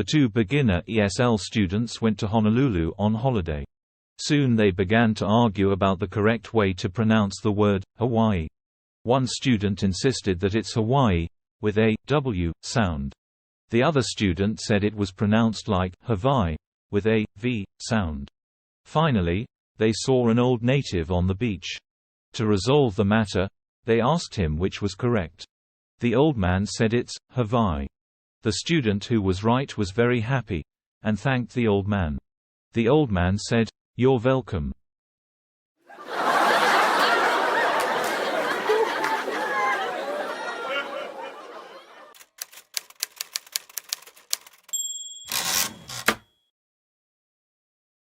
The two beginner ESL students went to Honolulu on holiday. Soon they began to argue about the correct way to pronounce the word, Hawaii. One student insisted that it's Hawaii, with a W sound. The other student said it was pronounced like Havaii, with a V sound. Finally, they saw an old native on the beach. To resolve the matter, they asked him which was correct. The old man said it's Havaii. The student who was right was very happy, and thanked the old man. The old man said, "You're welcome."